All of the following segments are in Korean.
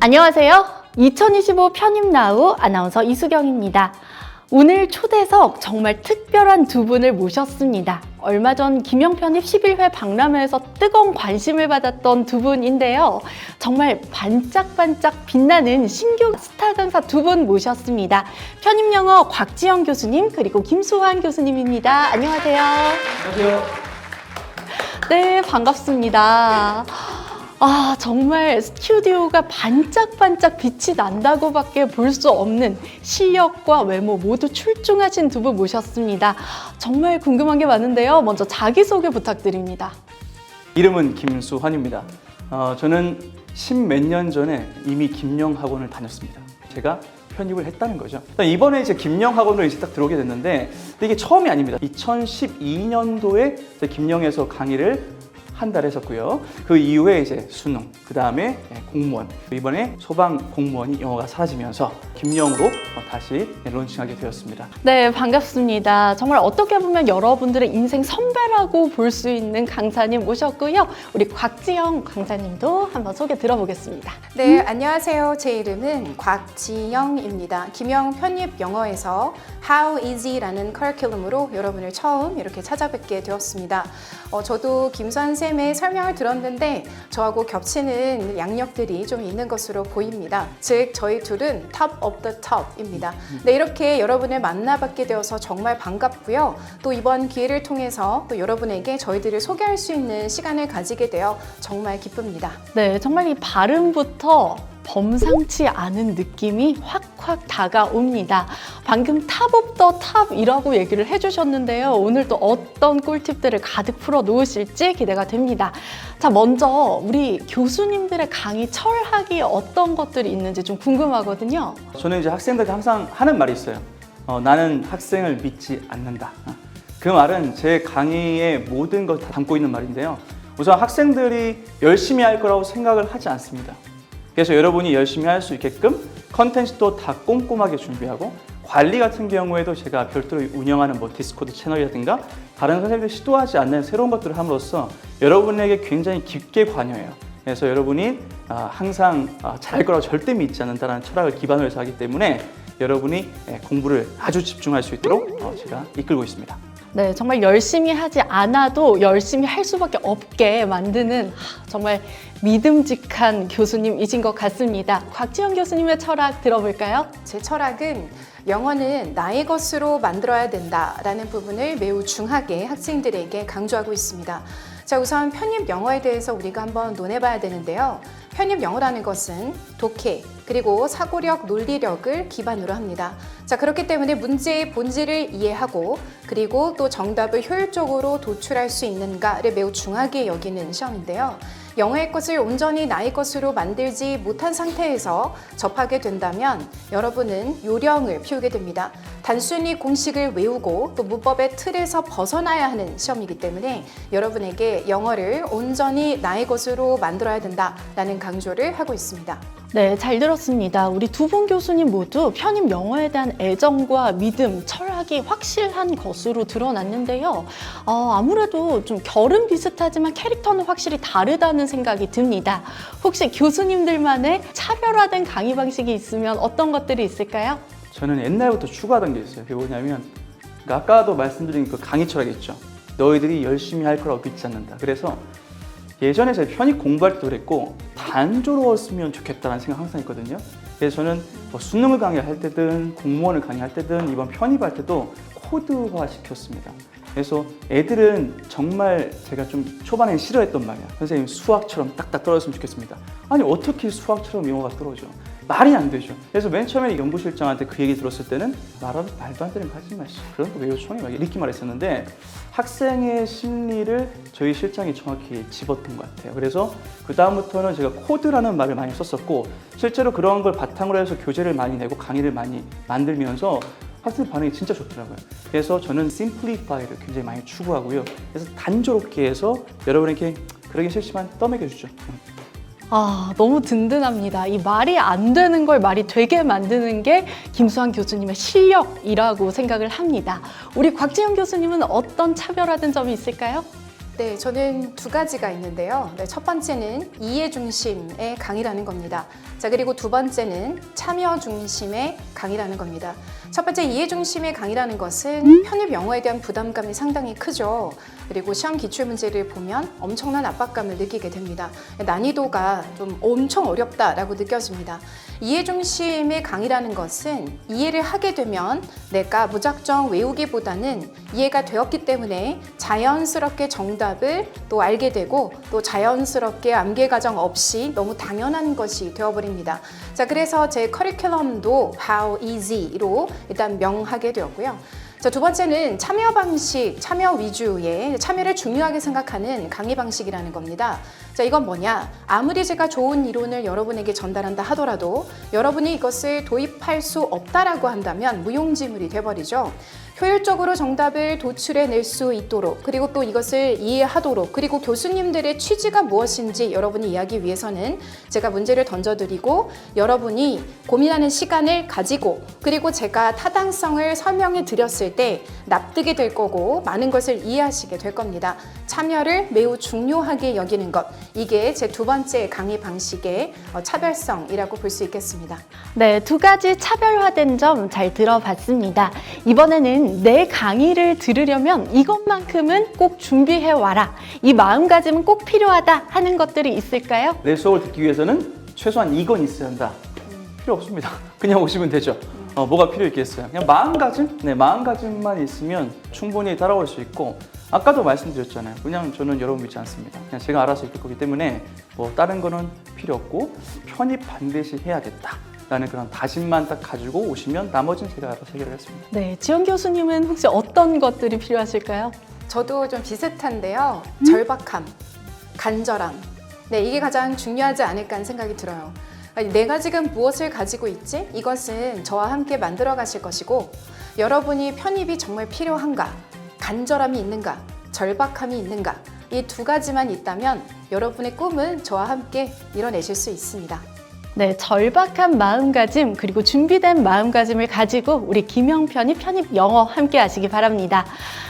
안녕하세요. 2025 편입나우 아나운서 이수경입니다. 오늘 초대석 정말 특별한 두 분을 모셨습니다. 얼마 전 김영편입 11회 박람회에서 뜨거운 관심을 받았던 두 분인데요. 정말 반짝반짝 빛나는 신규 스타 강사 두 분 모셨습니다. 편입영어 곽지영 교수님 그리고 김수환 교수님입니다. 안녕하세요. 안녕하세요. 네, 반갑습니다. 정말 스튜디오가 반짝반짝 빛이 난다고밖에 볼 수 없는 실력과 외모 모두 출중하신 두 분 모셨습니다. 정말 궁금한 게 많은데요. 먼저 자기소개 부탁드립니다. 이름은 김수환입니다. 저는 십몇 년 전에 이미 김영 학원을 다녔습니다. 제가 편입을 했다는 거죠. 이번에 이제 김영 학원으로 이제 딱 들어오게 됐는데 이게 처음이 아닙니다. 2012년도에 김영에서 강의를 한 달 했었고요. 그 이후에 이제 수능, 그 다음에 공무원, 이번에 소방 공무원이 영어가 사라지면서 김영으로 다시 론칭하게 되었습니다. 네, 반갑습니다. 정말 어떻게 보면 여러분들의 인생 선배라고 볼 수 있는 강사님 모셨고요. 우리 곽지영 강사님도 한번 소개 들어보겠습니다. 네, 안녕하세요. 제 이름은 곽지영입니다. 김영 편입 영어에서 How Easy라는 커리큘럼으로 여러분을 처음 이렇게 찾아뵙게 되었습니다. 저도 김수환 쌤의 설명을 들었는데 저하고 겹치는 양력들이 좀 있는 것으로 보입니다. 즉, 저희 둘은 top of the top입니다. 네, 이렇게 여러분을 만나뵙게 되어서 정말 반갑고요. 또 이번 기회를 통해서 또 여러분에게 저희들을 소개할 수 있는 시간을 가지게 되어 정말 기쁩니다. 네, 정말 이 발음부터 범상치 않은 느낌이 확확 다가옵니다. 방금 탑 오브 더 탑이라고 얘기를 해주셨는데요. 오늘 또 어떤 꿀팁들을 가득 풀어 놓으실지 기대가 됩니다. 자, 먼저 우리 교수님들의 강의 철학이 어떤 것들이 있는지 좀 궁금하거든요. 저는 이제 학생들한테 항상 하는 말이 있어요. 나는 학생을 믿지 않는다. 그 말은 제 강의의 모든 걸 다 담고 있는 말인데요. 우선 학생들이 열심히 할 거라고 생각을 하지 않습니다. 그래서 여러분이 열심히 할 수 있게끔 컨텐츠도 다 꼼꼼하게 준비하고 관리 같은 경우에도 제가 별도로 운영하는 디스코드 채널이라든가 다른 선생님들이 시도하지 않는 새로운 것들을 함으로써 여러분에게 굉장히 깊게 관여해요. 그래서 여러분이 항상 잘할 거라고 절대 믿지 않는다는 철학을 기반으로 해서 하기 때문에 여러분이 공부를 아주 집중할 수 있도록 제가 이끌고 있습니다. 네, 정말 열심히 하지 않아도 열심히 할 수밖에 없게 만드는 정말 믿음직한 교수님이신 것 같습니다. 곽지영 교수님의 철학 들어볼까요? 제 철학은 영어는 나의 것으로 만들어야 된다라는 부분을 매우 중하게 학생들에게 강조하고 있습니다. 자, 우선 편입 영어에 대해서 우리가 한번 논해봐야 되는데요. 편입 영어라는 것은 독해, 그리고 사고력, 논리력을 기반으로 합니다. 자, 그렇기 때문에 문제의 본질을 이해하고 그리고 또 정답을 효율적으로 도출할 수 있는가를 매우 중하게 여기는 시험인데요. 영어의 것을 온전히 나의 것으로 만들지 못한 상태에서 접하게 된다면 여러분은 요령을 피우게 됩니다. 단순히 공식을 외우고 또 문법의 틀에서 벗어나야 하는 시험이기 때문에 여러분에게 영어를 온전히 나의 것으로 만들어야 된다라는 강조를 하고 있습니다. 네, 잘 들었습니다. 우리 두 분 교수님 모두 편입 영어에 대한 애정과 믿음, 철학이 확실한 것으로 드러났는데요. 아무래도 좀 결은 비슷하지만 캐릭터는 확실히 다르다는 생각이 듭니다. 혹시 교수님들만의 차별화된 강의 방식이 있으면 어떤 것들이 있을까요? 저는 옛날부터 추구하던 게 있어요. 그게 뭐냐면 아까도 말씀드린 그 강의 철학이 있죠. 너희들이 열심히 할 거라고 믿지 않는다. 그래서 예전에 제가 편입 공부할 때도 그랬고 단조로웠으면 좋겠다는 생각 항상 했거든요. 그래서 저는 수능을 강의할 때든 공무원을 강의할 때든 이번 편입할 때도 코드화 시켰습니다. 그래서 애들은 정말 제가 좀 초반에 싫어했던 말이야. 선생님 수학처럼 딱딱 떨어졌으면 좋겠습니다. 아니 어떻게 수학처럼 영어가 떨어져? 말이 안 되죠. 그래서 맨 처음에 연구실장한테 그 얘기 들었을 때는 말도 안 되는 거 하지 마. 그런 거 왜 요청해? 막 이렇게 말했었는데 학생의 심리를 저희 실장이 정확히 집었던 것 같아요. 그래서 그 다음부터는 제가 코드라는 말을 많이 썼었고 실제로 그런 걸 바탕으로 해서 교재를 많이 내고 강의를 많이 만들면서 학생 반응이 진짜 좋더라고요. 그래서 저는 심플리파이를 굉장히 많이 추구하고요. 그래서 단조롭게 해서 여러분에게 그러기 싫지만 떠먹여주죠. 너무 든든합니다. 이 말이 안 되는 걸 말이 되게 만드는 게 김수환 교수님의 실력이라고 생각을 합니다. 우리 곽지영 교수님은 어떤 차별화된 점이 있을까요? 네, 저는 두 가지가 있는데요. 네, 첫 번째는 이해 중심의 강의라는 겁니다. 자, 그리고 두 번째는 참여 중심의 강의라는 겁니다. 첫 번째 이해 중심의 강의라는 것은 편입 영어에 대한 부담감이 상당히 크죠. 그리고 시험 기출문제를 보면 엄청난 압박감을 느끼게 됩니다. 난이도가 좀 엄청 어렵다라고 느껴집니다. 이해 중심의 강의라는 것은 이해를 하게 되면 내가 무작정 외우기보다는 이해가 되었기 때문에 자연스럽게 정답을 또 알게 되고 또 자연스럽게 암기 과정 없이 너무 당연한 것이 되어버립니다. 자, 그래서 제 커리큘럼도 How Easy로 일단 명하게 되었고요. 자, 두 번째는 참여 방식, 참여 위주의 참여를 중요하게 생각하는 강의 방식이라는 겁니다. 자, 이건 뭐냐? 아무리 제가 좋은 이론을 여러분에게 전달한다 하더라도 여러분이 이것을 도입할 수 없다라고 한다면 무용지물이 돼버리죠. 효율적으로 정답을 도출해낼 수 있도록 그리고 또 이것을 이해하도록 그리고 교수님들의 취지가 무엇인지 여러분이 이해하기 위해서는 제가 문제를 던져드리고 여러분이 고민하는 시간을 가지고 그리고 제가 타당성을 설명해 드렸을 때 납득이 될 거고 많은 것을 이해하시게 될 겁니다. 참여를 매우 중요하게 여기는 것 이게 제 두 번째 강의 방식의 차별성이라고 볼 수 있겠습니다. 네, 두 가지 차별화된 점 잘 들어봤습니다. 이번에는 내 강의를 들으려면 이것만큼은 꼭 준비해 와라. 이 마음가짐은 꼭 필요하다 하는 것들이 있을까요? 내 수업을 듣기 위해서는 최소한 이건 있어야 한다. 필요 없습니다. 그냥 오시면 되죠. 뭐가 필요 있겠어요? 그냥 마음가짐? 네, 마음가짐만 있으면 충분히 따라올 수 있고 아까도 말씀드렸잖아요. 그냥 저는 여러분 믿지 않습니다. 그냥 제가 알아서 이끌 거기 때문에 뭐 다른 거는 필요 없고 편입 반드시 해야겠다. 라는 그런 다짐만 딱 가지고 오시면 나머지는 제가 알아서 해결하겠습니다. 네, 지원 교수님은 혹시 어떤 것들이 필요하실까요? 저도 좀 비슷한데요. 절박함, 간절함. 네, 이게 가장 중요하지 않을까 하는 생각이 들어요. 내가 지금 무엇을 가지고 있지? 이것은 저와 함께 만들어 가실 것이고 여러분이 편입이 정말 필요한가? 간절함이 있는가? 절박함이 있는가? 이 두 가지만 있다면 여러분의 꿈은 저와 함께 이뤄내실 수 있습니다. 네, 절박한 마음가짐 그리고 준비된 마음가짐을 가지고 우리 김영편이 편입 영어 함께 하시기 바랍니다.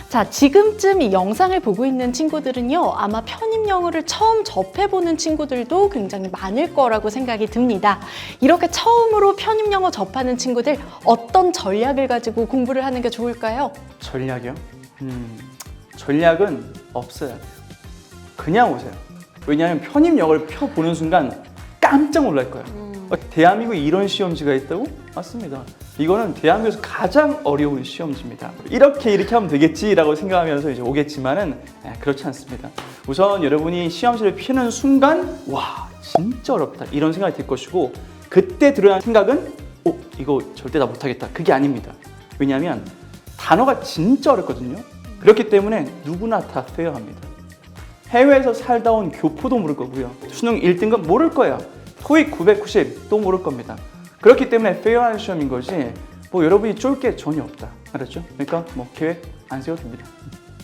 자, 지금쯤 이 영상을 보고 있는 친구들은요, 아마 편입 영어를 처음 접해보는 친구들도 굉장히 많을 거라고 생각이 듭니다. 이렇게 처음으로 편입 영어 접하는 친구들 어떤 전략을 가지고 공부를 하는 게 좋을까요? 전략이요? 전략은 없어요. 그냥 오세요. 왜냐하면 편입 영어를 펴보는 순간 깜짝 놀랄 거예요. 대한민국에 이런 시험지가 있다고? 맞습니다. 이거는 대한민국에서 가장 어려운 시험지입니다. 이렇게 하면 되겠지라고 생각하면서 이제 오겠지만은 그렇지 않습니다. 우선 여러분이 시험지를 펴는 순간 와 진짜 어렵다 이런 생각이 들 것이고 그때 들어야 생각은 이거 절대 나 못하겠다 그게 아닙니다. 왜냐하면 단어가 진짜 어렵거든요. 그렇기 때문에 누구나 다 페어합니다. 해외에서 살다 온 교포도 모를 거고요. 수능 1등급 모를 거예요. 토익 990 또 모를 겁니다. 그렇기 때문에 페어한 시험인 것이 뭐 여러분이 쫄 게 전혀 없다. 알았죠? 그러니까 뭐 계획 안 세워도 됩니다.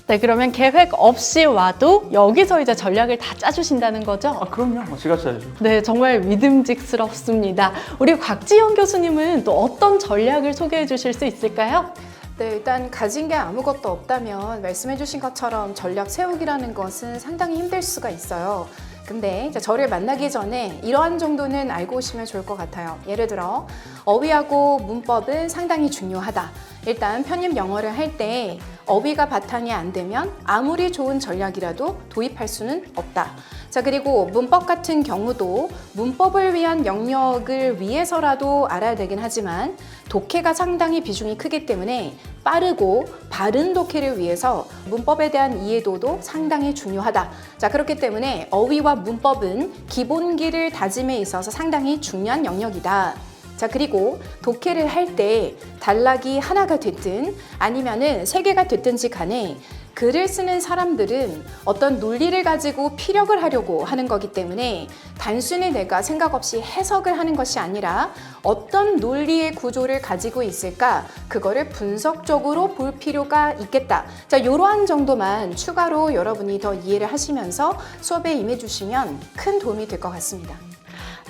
네, 그러면 계획 없이 와도 여기서 이제 전략을 다 짜주신다는 거죠? 그럼요. 제가 짜야죠. 네, 정말 믿음직스럽습니다. 우리 곽지연 교수님은 또 어떤 전략을 소개해 주실 수 있을까요? 네, 일단 가진 게 아무것도 없다면 말씀해 주신 것처럼 전략 세우기라는 것은 상당히 힘들 수가 있어요. 근데 저를 만나기 전에 이러한 정도는 알고 오시면 좋을 것 같아요. 예를 들어 어휘하고 문법은 상당히 중요하다. 일단 편입 영어를 할 때 어휘가 바탕이 안 되면 아무리 좋은 전략이라도 도입할 수는 없다. 자, 그리고 문법 같은 경우도 문법을 위한 영역을 위해서라도 알아야 되긴 하지만 독해가 상당히 비중이 크기 때문에 빠르고 바른 독해를 위해서 문법에 대한 이해도도 상당히 중요하다. 자, 그렇기 때문에 어휘와 문법은 기본기를 다짐에 있어서 상당히 중요한 영역이다. 자, 그리고 독해를 할 때 단락이 하나가 됐든 아니면은 세 개가 됐든지 간에 글을 쓰는 사람들은 어떤 논리를 가지고 피력을 하려고 하는 거기 때문에 단순히 내가 생각 없이 해석을 하는 것이 아니라 어떤 논리의 구조를 가지고 있을까 그거를 분석적으로 볼 필요가 있겠다. 자, 이러한 정도만 추가로 여러분이 더 이해를 하시면서 수업에 임해 주시면 큰 도움이 될 것 같습니다.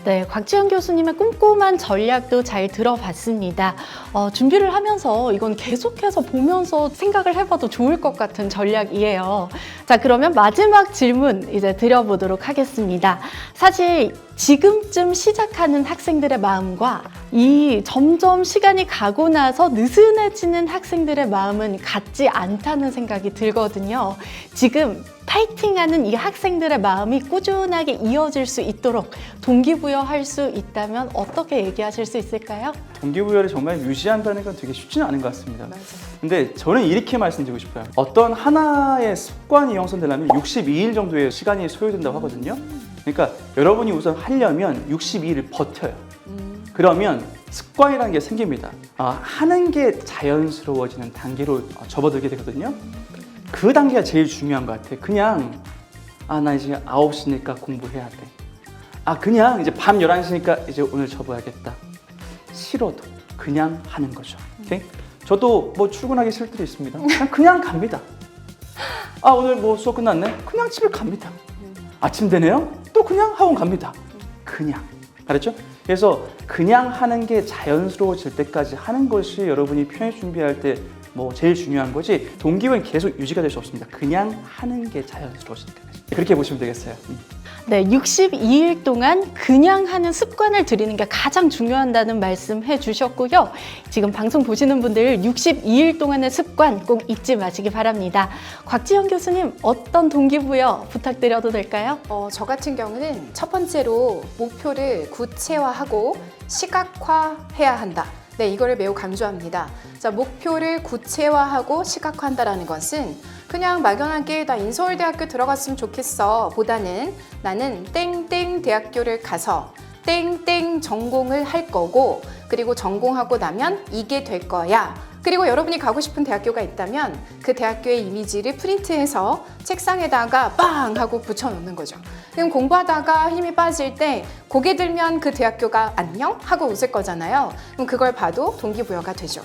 네, 곽지연 교수님의 꼼꼼한 전략도 잘 들어봤습니다. 준비를 하면서 이건 계속해서 보면서 생각을 해봐도 좋을 것 같은 전략이에요. 자, 그러면 마지막 질문 이제 드려보도록 하겠습니다. 사실 지금쯤 시작하는 학생들의 마음과 이 점점 시간이 가고 나서 느슨해지는 학생들의 마음은 같지 않다는 생각이 들거든요. 지금 파이팅하는 이 학생들의 마음이 꾸준하게 이어질 수 있도록 동기부여할 수 있다면 어떻게 얘기하실 수 있을까요? 동기부여를 정말 유지한다는 건 되게 쉽지는 않은 것 같습니다. 맞아요. 근데 저는 이렇게 말씀드리고 싶어요. 어떤 하나의 습관이 형성되려면 62일 정도의 시간이 소요된다고 하거든요. 그러니까 여러분이 우선 하려면 62일을 버텨요. 그러면 습관이라는 게 생깁니다. 하는 게 자연스러워지는 단계로 접어들게 되거든요. 그 단계가 제일 중요한 것 같아. 그냥 나 이제 9시니까 공부해야 돼. 그냥 이제 밤 11시니까 이제 오늘 접어야겠다. 싫어도 그냥 하는 거죠. 오케이? 저도 뭐 출근하기 싫을 때도 있습니다. 그냥 갑니다. 오늘 뭐 수업 끝났네? 그냥 집에 갑니다. 아침 되네요? 또 그냥 학원 갑니다. 그냥. 알았죠? 그래서 그냥 하는 게 자연스러워질 때까지 하는 것이 여러분이 편입 준비할 때 뭐 제일 중요한 거지, 동기부여는 계속 유지가 될 수 없습니다. 그냥 하는 게 자연스러워질 때까지. 그렇게 보시면 되겠어요. 네, 62일 동안 그냥 하는 습관을 들이는 게 가장 중요하다는 말씀 해주셨고요. 지금 방송 보시는 분들 62일 동안의 습관 꼭 잊지 마시기 바랍니다. 곽지연 교수님, 어떤 동기부여 부탁드려도 될까요? 저 같은 경우는 첫 번째로 목표를 구체화하고 시각화해야 한다. 네, 이거를 매우 강조합니다. 자, 목표를 구체화하고 시각화한다라는 것은 그냥 막연하게 나 인서울대학교 들어갔으면 좋겠어 보다는 나는 땡땡 대학교를 가서 땡땡 전공을 할 거고, 그리고 전공하고 나면 이게 될 거야. 그리고 여러분이 가고 싶은 대학교가 있다면 그 대학교의 이미지를 프린트해서 책상에다가 빵 하고 붙여놓는 거죠. 그럼 공부하다가 힘이 빠질 때 고개 들면 그 대학교가 안녕? 하고 웃을 거잖아요. 그럼 그걸 봐도 동기부여가 되죠.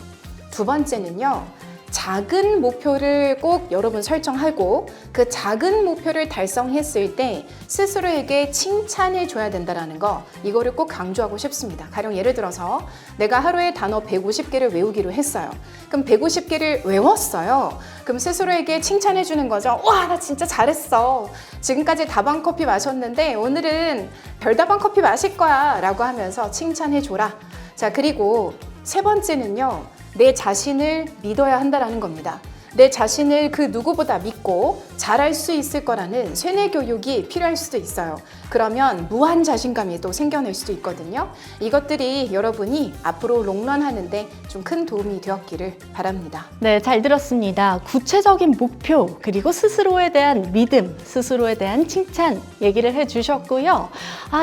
두 번째는요. 작은 목표를 꼭 여러분 설정하고 그 작은 목표를 달성했을 때 스스로에게 칭찬해 줘야 된다는 거, 이거를 꼭 강조하고 싶습니다. 가령 예를 들어서 내가 하루에 단어 150개를 외우기로 했어요. 그럼 150개를 외웠어요. 그럼 스스로에게 칭찬해 주는 거죠. 와, 나 진짜 잘했어. 지금까지 다방 커피 마셨는데 오늘은 별다방 커피 마실 거야 라고 하면서 칭찬해 줘라. 자, 그리고 세 번째는요. 내 자신을 믿어야 한다는 겁니다. 내 자신을 그 누구보다 믿고 잘할 수 있을 거라는 쇠뇌 교육이 필요할 수도 있어요. 그러면 무한 자신감이 또 생겨날 수도 있거든요. 이것들이 여러분이 앞으로 롱런 하는데 좀 큰 도움이 되었기를 바랍니다. 네, 잘 들었습니다. 구체적인 목표, 그리고 스스로에 대한 믿음, 스스로에 대한 칭찬 얘기를 해주셨고요.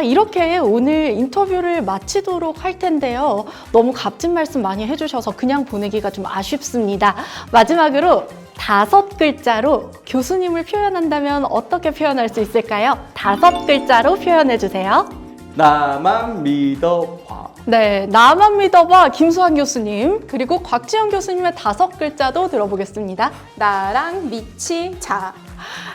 이렇게 오늘 인터뷰를 마치도록 할 텐데요. 너무 값진 말씀 많이 해주셔서 그냥 보내기가 좀 아쉽습니다. 마지막으로 5글자로 교수님을 표현한다면 어떻게 표현할 수 있을까요? 5글자로 표현해주세요. 나만 믿어봐. 네, 나만 믿어봐 김수환 교수님, 그리고 곽지연 교수님의 5글자도 들어보겠습니다. 나랑 미치자.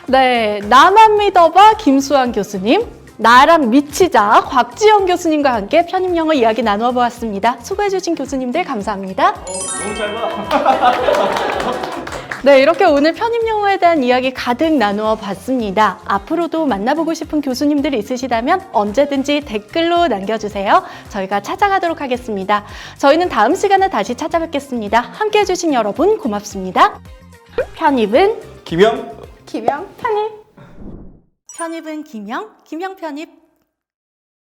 네, 나만 믿어봐 김수환 교수님, 나랑 미치자 곽지연 교수님과 함께 편입영어 이야기 나누어 보았습니다. 수고해주신 교수님들 감사합니다. 너무 짧아. 네, 이렇게 오늘 편입영어에 대한 이야기 가득 나누어 봤습니다. 앞으로도 만나보고 싶은 교수님들이 있으시다면 언제든지 댓글로 남겨주세요. 저희가 찾아가도록 하겠습니다. 저희는 다음 시간에 다시 찾아뵙겠습니다. 함께 해주신 여러분 고맙습니다. 편입은 김영. 김영 편입. 편입은 김영 편입.